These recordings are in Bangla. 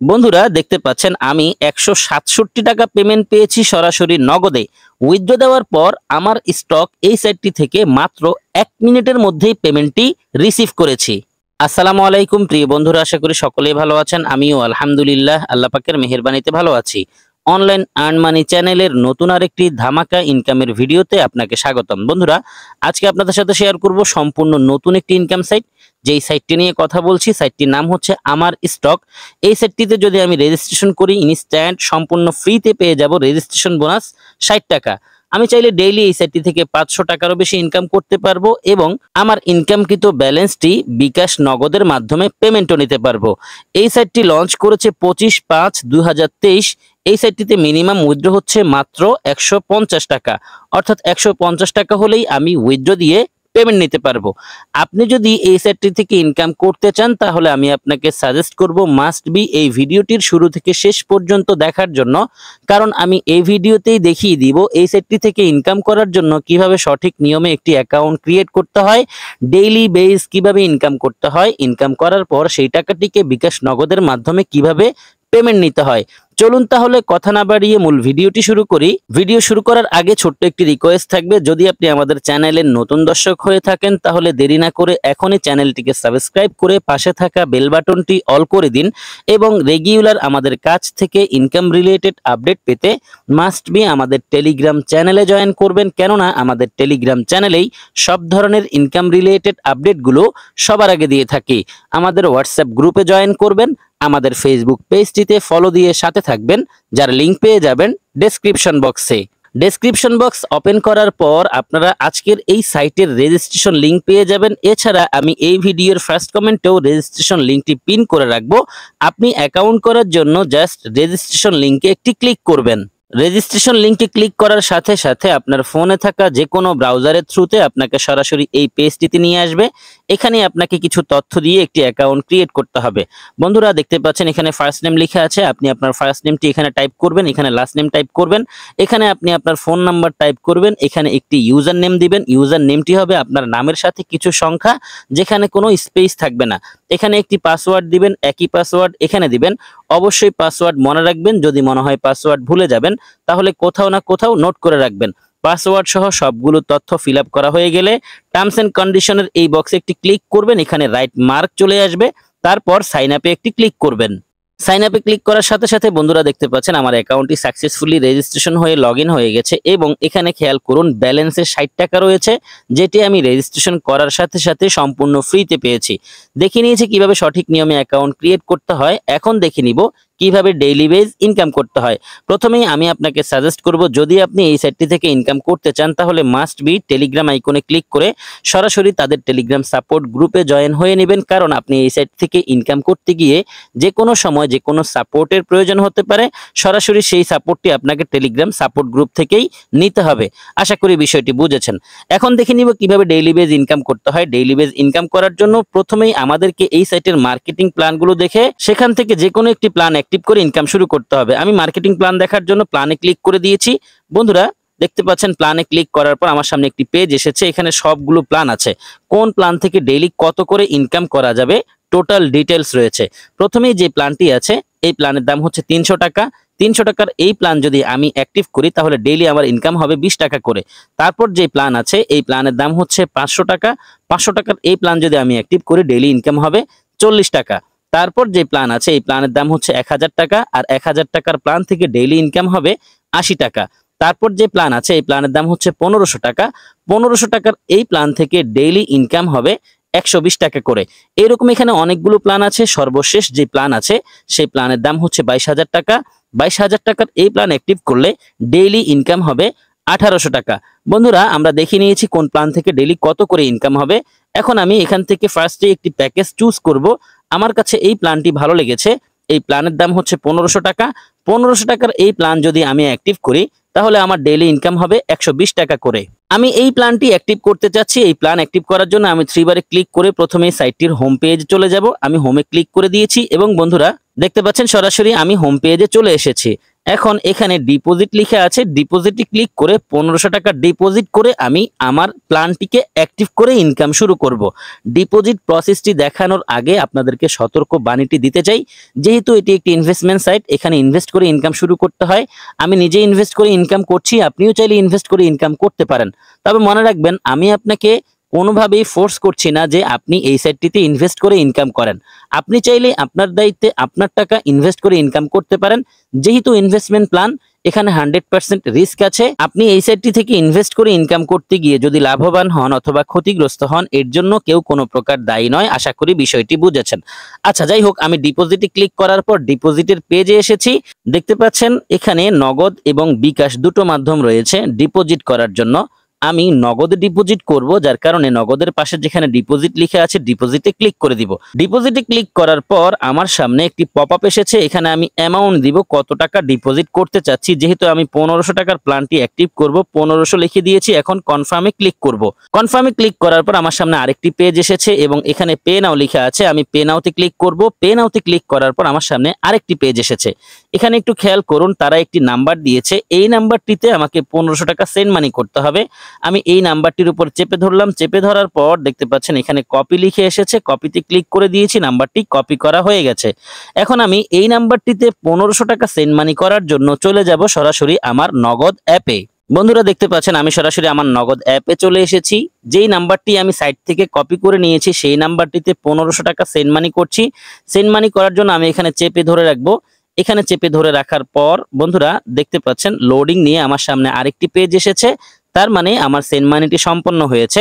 বন্ধুরা দেখতে পাচ্ছেন আমি 167 টাকা পেমেন্ট পেয়েছি সরাসরি নগদে। উইথড্র দেওয়ার পর আমার স্টক এই সাইটটি থেকে মাত্র 1 মিনিটের মধ্যেই পেমেন্টটি রিসিভ করেছি। আসসালামু আলাইকুম প্রিয় বন্ধুরা, আশা করি সকলেই ভালো আছেন। আমিও আলহামদুলিল্লাহ আল্লাহ পাকের মেহেরবানিতে ভালো আছি। অনলাইন আর্ন মানি চ্যানেলের নতুন আরেকটি ধামাকা ইনকামের ভিডিওতে আপনাকে স্বাগতম। বন্ধুরা, আজকে আপনাদের সাথে শেয়ার করব সম্পূর্ণ নতুন একটি ইনকাম সাইট। যেই সাইটটি নিয়ে কথা বলছি, সাইটটির নাম হচ্ছে আমার স্টক। এই সাইটটিতে যদি আমি রেজিস্ট্রেশন করি, ইনস্ট্যান্ট সম্পূর্ণ ফ্রিতে পেয়ে যাব রেজিস্ট্রেশন বোনাস 60 টাকা। আমি চাইলে ডেইলি এই সাইটটি থেকে 500 টাকারও বেশি ইনকাম করতে পারবো এবং আমার ইনকামকৃত ব্যালেন্সটি বিকাশ নগদের মাধ্যমে পেমেন্টও নিতে পারবো। এই সাইটটি লঞ্চ করেছে 25/5/2023। এই সাইটটিতে মিনিমাম উইথড্র হচ্ছে মাত্র 150 টাকা, অর্থাৎ 150 টাকা হলেই আমি উইথড্র দিয়ে পেমেন্ট নিতে পারবো। আপনি যদি এই সাইটটি থেকে ইনকাম করতে চান তাহলে আমি আপনাকে সাজেস্ট করব মাস্ট বি এই ভিডিওটির শুরু থেকে শেষ পর্যন্ত দেখার জন্য, কারণ আমি এই ভিডিওতেই দেখিয়ে দিব এই সাইটটি থেকে ইনকাম করার জন্য কিভাবে সঠিক নিয়মে একটি অ্যাকাউন্ট ক্রিয়েট করতে হয়, ডেইলি বেস কিভাবে ইনকাম করতে হয়, ইনকাম করার পর সেই টাকাটিকে বিকাশ নগদের মাধ্যমে কিভাবে পেমেন্ট নিতে হয়। চলুন তাহলে কথা না বাড়িয়ে মূল ভিডিওটি শুরু করি। ভিডিও শুরু করার আগে ছোট্ট একটি রিকোয়েস্ট থাকবে, যদি আপনি আমাদের চ্যানেলের নতুন দর্শক হয়ে থাকেন তাহলে দেরি না করে এখনই চ্যানেলটিকে সাবস্ক্রাইব করে পাশে থাকা বেল বাটনটি অল করে দিন এবং রেগুলার আমাদের কাছ থেকে ইনকাম রিলেটেড আপডেট পেতে মাস্ট বি আমাদের টেলিগ্রাম চ্যানেলে জয়েন করবেন, কেননা আমাদের টেলিগ্রাম চ্যানেলেই সব ধরনের ইনকাম রিলেটেড আপডেটগুলো সবার আগে দিয়ে থাকি। আমাদের হোয়াটসঅ্যাপ গ্রুপে জয়েন করবেন, আমাদের ফেসবুক পেজটিতে ফলো দিয়ে সাথে থাকবেন, যার লিংক পেয়ে যাবেন ডেসক্রিপশন বক্সে। ডেসক্রিপশন বক্স ওপেন করার পর আপনারা আজকের এই সাইটের রেজিস্ট্রেশন লিংক পেয়ে যাবেন। এছাড়া আমি এই ভিডিওর ফার্স্ট কমেন্টেও রেজিস্ট্রেশন লিংকটি পিন করে রাখবো। আপনি অ্যাকাউন্ট করার জন্য জাস্ট রেজিস্ট্রেশন লিংকে একটি ক্লিক করবেন। রেজিস্ট্রেশন লিংকটি ক্লিক করার সাথে সাথে আপনার ফোনে থাকা যে কোনো ব্রাউজারের থ্রুতে আপনাকে সরাসরি এই পেজটিতে নিয়ে আসবে। এখানে আপনাকে কিছু তথ্য দিয়ে একটি অ্যাকাউন্ট ক্রিয়েট করতে হবে। বন্ধুরা দেখতে পাচ্ছেন এখানে ফার্স্ট নেম লেখা আছে, আপনি আপনার ফার্স্ট নেমটি এখানে টাইপ করবেন, এখানে লাস্ট নেম টাইপ করবেন, এখানে আপনি আপনার ফোন নাম্বার টাইপ করবেন, এখানে একটি ইউজার নেম দিবেন। ইউজার নেমটি হবে আপনার নামের সাথে কিছু সংখ্যা, যেখানে কোনো স্পেস থাকবে না। এখানে একটি পাসওয়ার্ড দিবেন, একই পাসওয়ার্ড এখানে দিবেন। অবশ্যই পাসওয়ার্ড মনে রাখবেন, যদি মনে হয় পাসওয়ার্ড ভুলে যাবেন তাহলে কোথাও না কোথাও নোট করে রাখবেন। পাসওয়ার্ড সহ সবগুলো তথ্য ফিল আপ করা হয়ে গেলে টার্মস এন্ড কন্ডিশনের এই বক্সে একটি ক্লিক করবেন, এখানে রাইট মার্ক চলে আসবে, তারপর সাইন আপে একটি ক্লিক করবেন। সাইন আপে ক্লিক করার সাথে সাথে বন্ধুরা দেখতে পাচ্ছেন আমার অ্যাকাউন্টটি সাকসেসফুলি রেজিস্ট্রেশন হয়ে লগ ইন হয়ে গেছে এবং এখানে খেয়াল করুন ব্যালেন্সে 60 টাকা রয়েছে, যেটি আমি রেজিস্ট্রেশন করার সাথে সাথে সম্পূর্ণ ফ্রিতে পেয়েছি। দেখে নিয়েছি কিভাবে সঠিক নিয়মে অ্যাকাউন্ট ক্রিয়েট করতে হয়, এখন দেখে নিব কিভাবে ডেইলি বেজ ইনকাম করতে হয়। প্রথমেই আমি আপনাকে সাজেস্ট করব, যদি আপনি এই সাইটটি থেকে ইনকাম করতে চান তাহলে মাস্ট বি টেলিগ্রাম আইকনে ক্লিক করে সরাসরি তাদের টেলিগ্রাম সাপোর্ট গ্রুপে জয়েন হয়ে নেবেন, কারণ আপনি এই সাইট থেকে ইনকাম করতে গিয়ে যে কোনো সময় যে কোনো সাপোর্টের প্রয়োজন হতে পারে। সরাসরি সেই সাপোর্টটি আপনাকে টেলিগ্রাম সাপোর্ট গ্রুপ থেকেই নিতে হবে। আশা করি বিষয়টি বুঝেছেন। এখন দেখে নিব কিভাবে ডেইলি বেজ ইনকাম করতে হয়। ডেইলি বেজ ইনকাম করার জন্য প্রথমেই আমাদেরকে এই সাইটের মার্কেটিং প্ল্যানগুলো দেখে সেখান থেকে যে কোনো একটি প্ল্যান অ্যাক্টিভ করে ইনকাম শুরু করতে হবে। আমি মার্কেটিং প্ল্যান দেখার জন্য প্ল্যানে ক্লিক করে দিয়েছি। বন্ধুরা দেখতে পাচ্ছেন প্ল্যানে ক্লিক করার পর আমার সামনে একটি পেজ এসেছে, এখানে সবগুলো প্ল্যান আছে, কোন প্ল্যান থেকে ডেইলি কত করে ইনকাম করা যাবে টোটাল ডিটেলস রয়েছে। প্রথমেই যে প্ল্যানটি আছে এই প্ল্যানের দাম হচ্ছে 300 টাকা। 300 টাকার এই প্ল্যান যদি আমি অ্যাক্টিভ করি তাহলে ডেইলি আমার ইনকাম হবে 20 টাকা করে। তারপর যে প্ল্যান আছে এই প্ল্যানের দাম হচ্ছে 500 টাকা। 500 টাকার এই প্ল্যান যদি আমি অ্যাক্টিভ করি ডেইলি ইনকাম হবে 40 টাকা। তারপর যে প্ল্যান আছে এই প্ল্যানের দাম হচ্ছে 1000 টাকা, আর 1000 টাকার প্ল্যান থেকে ডেইলি ইনকাম হবে 80 টাকা। তারপর যে প্ল্যান আছে এই প্ল্যানের দাম হচ্ছে 1500 টাকা। 1500 টাকার এই প্ল্যান থেকে ডেইলি ইনকাম হবে 120 টাকা করে। এরকম এখানে অনেকগুলো প্ল্যান আছে। সর্বশেষ যে প্ল্যান আছে সেই প্ল্যানের দাম হচ্ছে 22,000 টাকা। 22,000 টাকার এই প্ল্যান অ্যাক্টিভ করলে ডেইলি ইনকাম হবে 1800 টাকা। বন্ধুরা আমরা দেখে নিয়েছি কোন প্ল্যান থেকে ডেইলি কত করে ইনকাম হবে। এখন আমি এখান থেকে ফার্স্টে একটি প্যাকেজ চুজ করব। আমার কাছে এই প্ল্যানটি ভালো লেগেছে। এই প্ল্যানের দাম হচ্ছে 1500 টাকা। 1500 টাকার এই প্ল্যান যদি আমি অ্যাক্টিভ করি তাহলে আমার ডেইলি ইনকাম হবে 120 টাকা করে। আমি এই প্ল্যানটি অ্যাক্টিভ করতে চাচ্ছি। এই প্ল্যান অ্যাক্টিভ করার জন্য আমি 3 বারে ক্লিক করে প্রথমে সাইটটির হোম পেজে চলে যাব। আমি হোমে ক্লিক করে দিয়েছি এবং বন্ধুরা দেখতে পাচ্ছেন সরাসরি আমি হোম পেজে চলে এসেছি। এখন এখানে ডিপোজিট লিখে আছে, ডিপোজিটে ক্লিক করে 1500 টাকা ডিপোজিট করে আমি আমার প্ল্যানটিকে অ্যাক্টিভ করে ইনকাম শুরু করব। ডিপোজিট প্রসেসটি দেখানোর আগে আপনাদেরকে সতর্ক বাণীটি দিতে চাই, যেহেতু এটি একটি ইনভেস্টমেন্ট সাইট, এখানে ইনভেস্ট করে ইনকাম শুরু করতে হয়। আমি নিজে ইনভেস্ট করে ইনকাম করছি, আপনিও চাইলে ইনভেস্ট করে ইনকাম করতে পারেন। তবে মনে রাখবেন, আমি আপনাকে কোনোভাবেই ফোর্স করছি না যে আপনি এই সাইটটিতে ইনভেস্ট করে ইনকাম করেন। আপনি চাইলে আপনার দায়িত্বে আপনার টাকা ইনভেস্ট করে ইনকাম করতে পারেন। যেহেতু ইনভেস্টমেন্ট প্ল্যান, এখানে 100% রিস্ক আছে। আপনি এই সাইটটি থেকে ইনভেস্ট করে ইনকাম করতে গিয়ে যদি লাভবান হন অথবা ক্ষতিগ্রস্ত হন, এর জন্য কেউ কোনো প্রকার দায়ী নয়। আশা করি বিষয়টি বুঝেছেন। আচ্ছা, যাই হোক, আমি ডিপোজিটে ক্লিক করার পর ডিপোজিটের পেজে এসেছি। দেখতে পাচ্ছেন এখানে নগদ এবং বিকাশ দুটো মাধ্যম রয়েছে ডিপোজিট করার জন্য। আমি নগদে ডিপোজিট করব, যার কারণে নগদের পাশে যেখানে ডিপোজিট লিখে আছে ডিপোজিটে ক্লিক করে দিব। ডিপোজিটে ক্লিক করার পর আমার সামনে একটি পপআপ এসেছে। এখানে আমি অ্যামাউন্ট দিব, কত টাকা ডিপোজিট করতে চাচ্ছি। যেহেতু আমি 1500 টাকার প্ল্যানটি অ্যাক্টিভ করব, 1500 লিখে দিয়েছি। এখন কনফার্মে ক্লিক করব। কনফার্মে ক্লিক করার পর আমার সামনে আরেকটি পেজ এসেছে এবং এখানে পে নাও লেখা আছে। আমি পে নাওতে ক্লিক করব। পে নাওতে ক্লিক করার পর আমার সামনে আরেকটি পেজ এসেছে। এখানে একটু খেয়াল করুন, তারা একটি নাম্বার দিয়েছে। এই নাম্বারটিতে আমাকে 1500 টাকা সেন্ড মানি করতে হবে। আমি এই নাম্বারটির উপর চেপে ধরলাম। চেপে ধরার পর দেখতে পাচ্ছেন এখানে কপি লিখে এসেছে। কপিতে ক্লিক করে দিয়েছি, নাম্বারটি কপি করা হয়ে গেছে। এখন আমি এই নাম্বারটিতে 1500 টাকা সেন্ড মানি করার জন্য চলে যাব সরাসরি আমার নগদ অ্যাপে। বন্ধুরা দেখতে পাচ্ছেন আমি সরাসরি আমার নগদ অ্যাপে চলে এসেছি। যেই নাম্বারটি আমি সাইট থেকে কপি করে নিয়েছি সেই নাম্বারটিতে 1500 টাকা সেন্ড মানি করছি। সেন্ড মানি করার জন্য আমি এখানে চেপে ধরে রাখবো। এখানে চেপে ধরে রাখার পর বন্ধুরা দেখতে পাচ্ছেন লোডিং নিয়ে আমার সামনে আরেকটি পেজ এসেছে। তার মানে আমার সেন্ড মানিটি সম্পন্ন হয়েছে।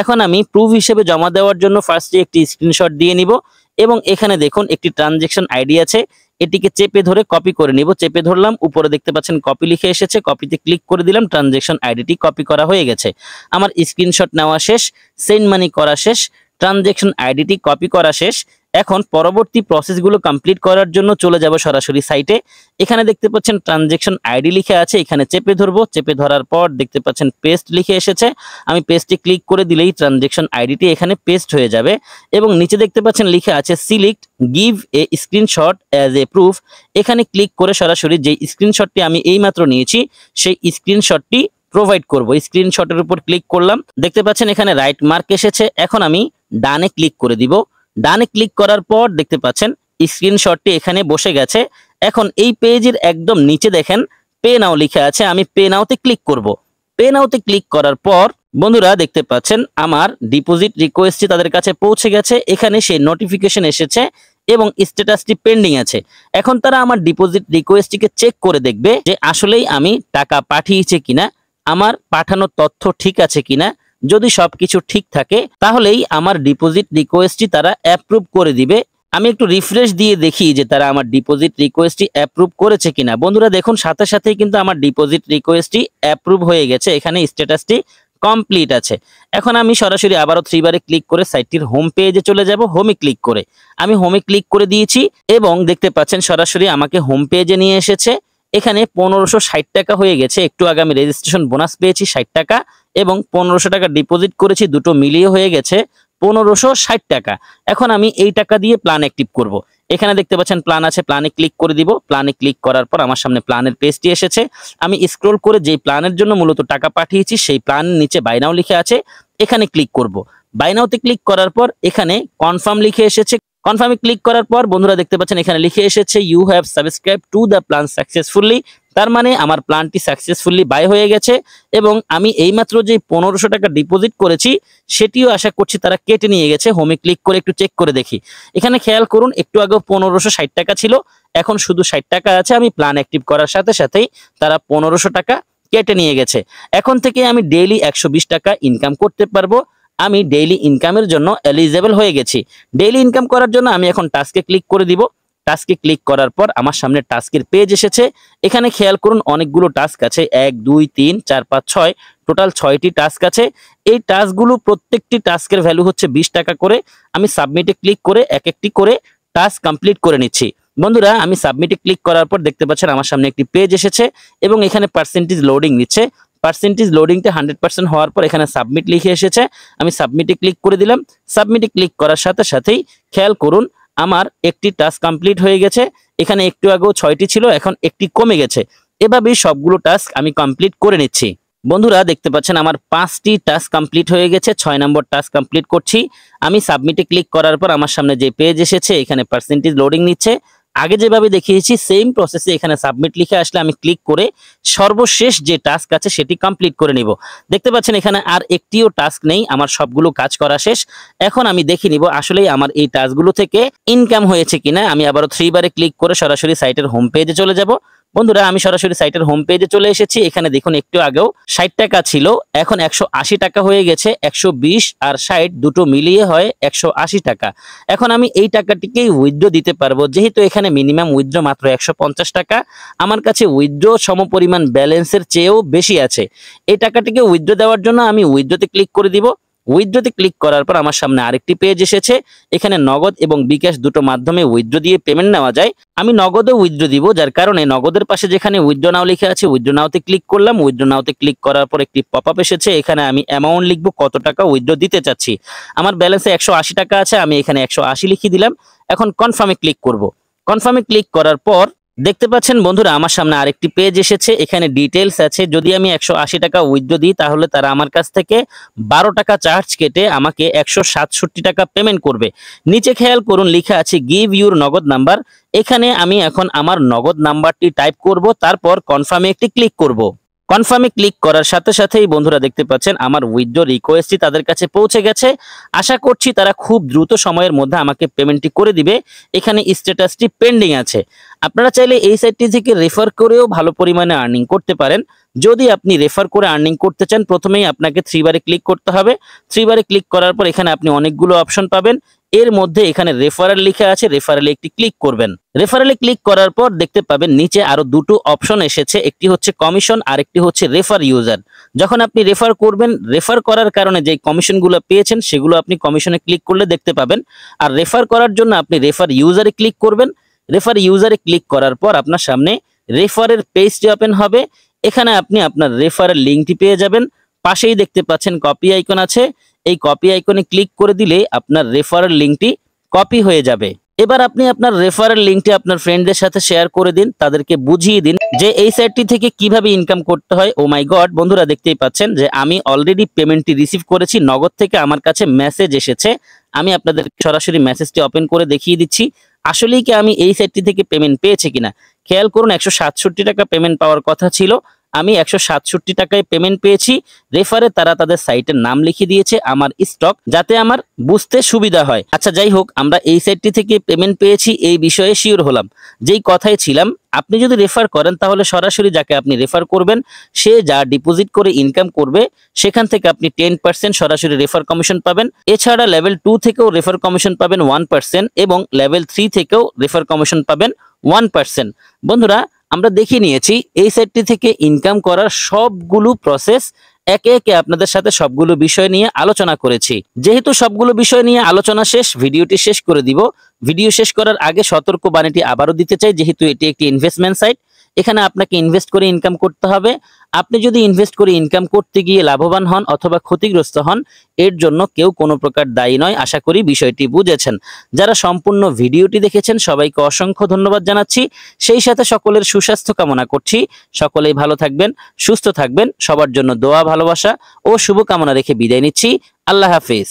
এখন আমি প্রুফ হিসেবে জমা দেওয়ার জন্য ফার্স্টে একটি স্ক্রিনশট দিয়ে নিব এবং এখানে দেখুন একটি ট্রানজ্যাকশন আইডি আছে, এটিকে চেপে ধরে কপি করে নিব। চেপে ধরলাম, উপরে দেখতে পাচ্ছেন কপি লিখে এসেছে। কপিতে ক্লিক করে দিলাম, ট্রানজ্যাকশন আইডিটি কপি করা হয়ে গেছে। আমার স্ক্রিনশট নেওয়া শেষ, সেন্ড মানি করা শেষ, ট্রানজ্যাকশন আইডিটি কপি করা শেষ। এখন পরবর্তী প্রসেসগুলো কমপ্লিট করার জন্য চলে যাব সরাসরি সাইটে। এখানে দেখতে পাচ্ছেন ট্রানজ্যাকশন আইডি লিখে আছে, এখানে চেপে ধরবো। চেপে ধরার পর দেখতে পাচ্ছেন পেস্ট লিখে এসেছে। আমি পেস্টে ক্লিক করে দিলেই ট্রানজ্যাকশন আইডিটি এখানে পেস্ট হয়ে যাবে এবং নিচে দেখতে পাচ্ছেন লিখে আছে select give a screenshot as a proof. এখানে ক্লিক করে সরাসরি যে স্ক্রিনশটটি আমি এইমাত্র নিয়েছি সেই স্ক্রিনশটটি প্রোভাইড করব। স্ক্রিনশটের উপর ক্লিক করলাম, দেখতে পাচ্ছেন এখানে রাইট মার্ক এসেছে। এখন আমি ডানে ক্লিক করে দিব। ডানে ক্লিক করার পর দেখতে পাচ্ছেন স্ক্রিনশটটি এখানে বসে গেছে। এখন এই পেজের একদম নিচে দেখেন পে নাও লেখা আছে, আমি পে নাওতে ক্লিক করব। পে নাওতে ক্লিক করার পর বন্ধুরা দেখতে পাচ্ছেন আমার ডিপোজিট রিকোয়েস্টটি তাদের কাছে পৌঁছে গেছে। এখানে সেই নোটিফিকেশন এসেছে এবং স্ট্যাটাসটি পেন্ডিং আছে। এখন তারা আমার ডিপোজিট রিকোয়েস্টটিকে চেক করে দেখবে যে আসলেই আমি টাকা পাঠিয়েছি কিনা, আমার পাঠানোর তথ্য ঠিক আছে কিনা। যদি সবকিছু ঠিক থাকে তাহলেই আমার ডিপোজিট রিকোয়েস্টটি তারা অ্যাপ্রুভ করে দিবে। আমি একটু রিফ্রেশ দিয়ে দেখি যে তারা আমার ডিপোজিট রিকোয়েস্টটি অ্যাপ্রুভ করেছে কিনা। বন্ধুরা দেখুন সাথে সাথেই কিন্তু আমার ডিপোজিট রিকোয়েস্টটি অ্যাপ্রুভ হয়ে গেছে, এখানে স্ট্যাটাসটি কমপ্লিট আছে। এখন আমি সরাসরি আবারও 3 বারে ক্লিক করে সাইটটির হোম পেজে চলে যাব। হোমে ক্লিক করে আমি হোমে ক্লিক করে দিয়েছি এবং দেখতে পাচ্ছেন সরাসরি আমাকে হোম পেজে নিয়ে এসেছে। এখানে 1560 টাকা হয়ে গেছে। একটু আগে আমি রেজিস্ট্রেশন বোনাস পেয়েছি 60 টাকা এবং 1500 টাকা ডিপোজিট করেছি, দুটো মিলিয়ে হয়ে গেছে 1560 টাকা। এখন আমি এই টাকা দিয়ে প্ল্যান অ্যাক্টিভ করব। এখানে দেখতে পাচ্ছেন প্ল্যান আছে, প্ল্যানে ক্লিক করে দিব। প্ল্যানে ক্লিক করার পর আমার সামনে প্ল্যানের পেজটি এসেছে। আমি স্ক্রল করে যেই প্ল্যানের জন্য মূলত টাকা পাঠিয়েছি সেই প্ল্যানের নিচে বাই নাও লিখে আছে, এখানে ক্লিক করব। বাই নাওতে ক্লিক করার পর এখানে কনফার্ম লিখে এসেছে। কনফার্মে ক্লিক করার পর বন্ধুরা দেখতে পাচ্ছেন এখানে লিখে এসেছে you have subscribe to the plan successfully. তার মানে আমার প্ল্যানটি সাকসেসফুলি বাই হয়ে গেছে এবং আমি এইমাত্র যে 1500 টাকা ডিপোজিট করেছি সেটিও আশা করছি তারা কেটে নিয়ে গেছে। হোমে ক্লিক করে একটু চেক করে দেখি। এখানে খেয়াল করুন একটু আগে 1560 টাকা ছিল, এখন শুধু 60 টাকা আছে। আমি প্ল্যান অ্যাক্টিভ করার সাথে সাথেই তারা 1500 টাকা কেটে নিয়ে গেছে। এখন থেকে আমি ডেইলি 120 টাকা ইনকাম করতে পারবো। আমি ডেইলি ইনকামের জন্য এলিজিবল হয়ে গেছি। ডেইলি ইনকাম করার জন্য আমি এখন টাস্কে ক্লিক করে দিব। টাস্কে ক্লিক করার পর আমার সামনে টাস্কের পেজ এসেছে। এখানে খেয়াল করুন অনেকগুলো টাস্ক আছে, 1 2 3 4 5 6, টোটাল 6টি টাস্ক আছে। এই টাস্কগুলো প্রত্যেকটি টাস্কের ভ্যালু হচ্ছে 20 টাকা করে। আমি সাবমিটে ক্লিক করে এক একটি করে টাস্ক কমপ্লিট করে নিচ্ছি। বন্ধুরা আমি সাবমিটে ক্লিক করার পর দেখতে পাচ্ছেন আমার সামনে একটি পেজ এসেছে এবং এখানে পার্সেন্টেজ লোডিং নিচ্ছে। পার্সেন্টেজ লোডিংটা 100% হওয়ার পর এখানে সাবমিট লিখে এসেছে। আমি সাবমিটে ক্লিক করে দিলাম। সাবমিটে ক্লিক করার সাথে সাথেই খেয়াল করুন আমার একটি টাস্ক কমপ্লিট হয়ে গেছে। এখানে একটু আগেও 6টি ছিল, এখন একটি কমে গেছে। এভাবেই সবগুলো টাস্ক আমি কমপ্লিট করে নিচ্ছি। বন্ধুরা দেখতে পাচ্ছেন আমার 5টি টাস্ক কমপ্লিট হয়ে গেছে। 6 নম্বর টাস্ক কমপ্লিট করছি। আমি সাবমিটে ক্লিক করার পর আমার সামনে যে পেজ এসেছে এখানে পার্সেন্টেজ লোডিং নিচ্ছে। আগে যেভাবে দেখিয়েছি সেম প্রসেসে এখানে সাবমিট লিখে আসলে আমি ক্লিক করে সর্বশেষ যে টাস্ক আছে সেটি কমপ্লিট করে নিব। দেখতে পাচ্ছেন এখানে আর একটিও টাস্ক নেই, আমার সবগুলো কাজ করা শেষ। এখন আমি দেখে নিব আসলেই আমার এই টাস্কগুলো থেকে ইনকাম হয়েছে কিনা। আমি আবারও 3 বারে ক্লিক করে সরাসরি সাইটের হোম পেজে চলে যাব। বন্ধুরা আমি সরাসরি সাইটের হোম পেজে চলে এসেছি। এখানে দেখুন একটু আগেও 60 টাকা ছিল, এখন 180 টাকা হয়ে গেছে। 120 আর 60 দুটো মিলিয়ে হয় 180 টাকা। এখন আমি এই টাকাটিকেই উইথড্র দিতে পারবো, যেহেতু এখানে মিনিমাম উইথড্র মাত্র 150 টাকা। আমার কাছে উইথড্র সমপরিমাণ ব্যালেন্সের চেয়েও বেশি আছে। এই টাকাটিকে উইথড্র দেওয়ার জন্য আমি উইথড্রতে ক্লিক করে দিব। উইথড্রতে ক্লিক করার পর আমার সামনে আরেকটি পেজ এসেছে। এখানে নগদ এবং বিকাশ দুটো মাধ্যমে উইথড্র দিয়ে পেমেন্ট নেওয়া যায়। আমি নগদে উইথড্র দিব, যার কারণে নগদের পাশে যেখানে উইথড্র নাও লেখা আছে উইথড্র নাওতে ক্লিক করলাম। উইথড্র নাওতে ক্লিক করার পর একটি পপআপ এসেছে। এখানে আমি অ্যামাউন্ট লিখবো, কত টাকা উইথড্র দিতে চাচ্ছি। আমার ব্যালেন্সে 180 টাকা আছে, আমি এখানে 180 লিখে দিলাম। এখন কনফার্মে ক্লিক করব। কনফার্মে ক্লিক করার পর দেখতে পাচ্ছেন বন্ধুরা আমার সামনে আরেকটি পেজ এসেছে। এখানে ডিটেইলস আছে। যদি আমি 180 টাকা উইথড্র দিই তাহলে তারা আমার কাছ থেকে 12 টাকা চার্জ কেটে আমাকে 167 টাকা পেমেন্ট করবে। নিচে খেয়াল করুন লেখা আছে গিভ ইউর নগদ নাম্বার। এখানে আমি এখন আমার নগদ নাম্বারটি টাইপ করব, তারপর কনফার্মে একটি ক্লিক করব। কনফার্মে ক্লিক করার সাথে সাথেই বন্ধুরা দেখতে পাচ্ছেন আমার উইথড্র রিকোয়েস্টটি তাদের কাছে পৌঁছে গেছে। আশা করছি তারা খুব দ্রুত সময়ের মধ্যে আমাকে পেমেন্টটি করে দিবে। এখানে স্ট্যাটাসটি পেন্ডিং আছে। আপনারা চাইলে এই সাইটটি থেকে রেফার করেও ভালো পরিমাণে আর্নিং করতে পারেন। যদি আপনি রেফার করে আর্নিং করতে চান প্রথমেই আপনাকে 3 বারে ক্লিক করতে হবে। 3 বারে ক্লিক করার পর এখানে আপনি অনেকগুলো অপশন পাবেন। এর মধ্যে এখানে রেফারেল লেখা আছে, রেফারেলে একটি ক্লিক করবেন। রেফারেলে ক্লিক করার পর দেখতে পাবেন নিচে আরো দুটো অপশন এসেছে, একটি হচ্ছে কমিশন আর একটি হচ্ছে রেফার ইউজার। যখন আপনি রেফার করবেন, রেফার করার কারণে যে কমিশনগুলো পেয়েছেন সেগুলো আপনি কমিশনে ক্লিক করলে দেখতে পাবেন। আর রেফার করার জন্য আপনি রেফার ইউজারে ক্লিক করবেন। রেফার ইউজারে ক্লিক করার পর আপনার সামনে রেফারের পেজটি ওপেন হবে। এখানে আপনি আপনার রেফারের লিঙ্কটি পেয়ে যাবেন। পাশেই দেখতে পাচ্ছেন কপি আইকন আছে। এই কপি আইকনে ক্লিক করে দিলে আপনার রেফারেল লিঙ্কটি কপি হয়ে যাবে। এবার আপনি আপনার রেফারেল লিঙ্কটি আপনার ফ্রেন্ডদের সাথে শেয়ার করে দিন, তাদেরকে বুঝিয়ে দিন যে এই সাইটটি থেকে কিভাবে ইনকাম করতে হয়। ও মাই গড, বন্ধুরা দেখতেই পাচ্ছেন যে আমি অলরেডি পেমেন্টটি রিসিভ করেছি। নগদ থেকে আমার কাছে মেসেজ এসেছে। আমি আপনাদের সরাসরি মেসেজটি ওপেন করে দেখিয়ে দিচ্ছি আসলেই কি আমি এই সাইটটি থেকে পেমেন্ট পেয়েছি কিনা। খেয়াল করুন 167 টাকা পেমেন্ট পাওয়ার কথা ছিল, আমি 167 টাকায় পেমেন্ট পেয়েছি। রেফারে তারা তাদের সাইটের নাম লিখে দিয়েছে আমার স্টক, যাতে আমার বুঝতে সুবিধা হয়। আচ্ছা যাই হোক, আমরা এই সাইটটি থেকে পেমেন্ট পেয়েছি এই বিষয়ে শিওর হলাম। যেই কথায় ছিলাম, আপনি যদি রেফার করেন তাহলে সরাসরি যাকে আপনি রেফার করবেন সে যা ডিপোজিট করে ইনকাম করবে সেখান থেকে আপনি 10% সরাসরি রেফার কমিশন পাবেন। এছাড়া লেভেল 2 থেকেও রেফার কমিশন পাবেন 1% এবং লেভেল 3 থেকেও রেফার কমিশন পাবেন 1%। বন্ধুরা আমরা দেখে নিয়েছি এই সাইটটি থেকে ইনকাম করার সবগুলো প্রসেস, একে একে আপনাদের সাথে সবগুলো বিষয় নিয়ে আলোচনা করেছি। যেহেতু সবগুলো বিষয় নিয়ে আলোচনা শেষ, ভিডিওটি শেষ করে দিব। ভিডিও শেষ করার আগে সতর্ক বাণীটি আবারও দিতে চাই, যেহেতু এটি একটি ইনভেস্টমেন্ট সাইট। এখানে আপনাকে ইনভেস্ট করে ইনকাম করতে হবে। আপনি যদি ইনভেস্ট করে ইনকাম করতে গিয়ে লাভবান হন অথবা ক্ষতিগ্রস্ত হন, এর জন্য কেউ কোনো প্রকার দায়ী নয়। আশা করি বিষয়টি বুঝেছেন। যারা সম্পূর্ণ ভিডিওটি দেখেছেন সবাইকে অসংখ্য ধন্যবাদ জানাচ্ছি। সেই সাথে সকলের সুস্বাস্থ্য কামনা করছি। সকলেই ভালো থাকবেন, সুস্থ থাকবেন। সবার জন্য দোয়া, ভালোবাসা ও শুভকামনা রেখে বিদায় নিচ্ছি। আল্লাহ হাফেজ।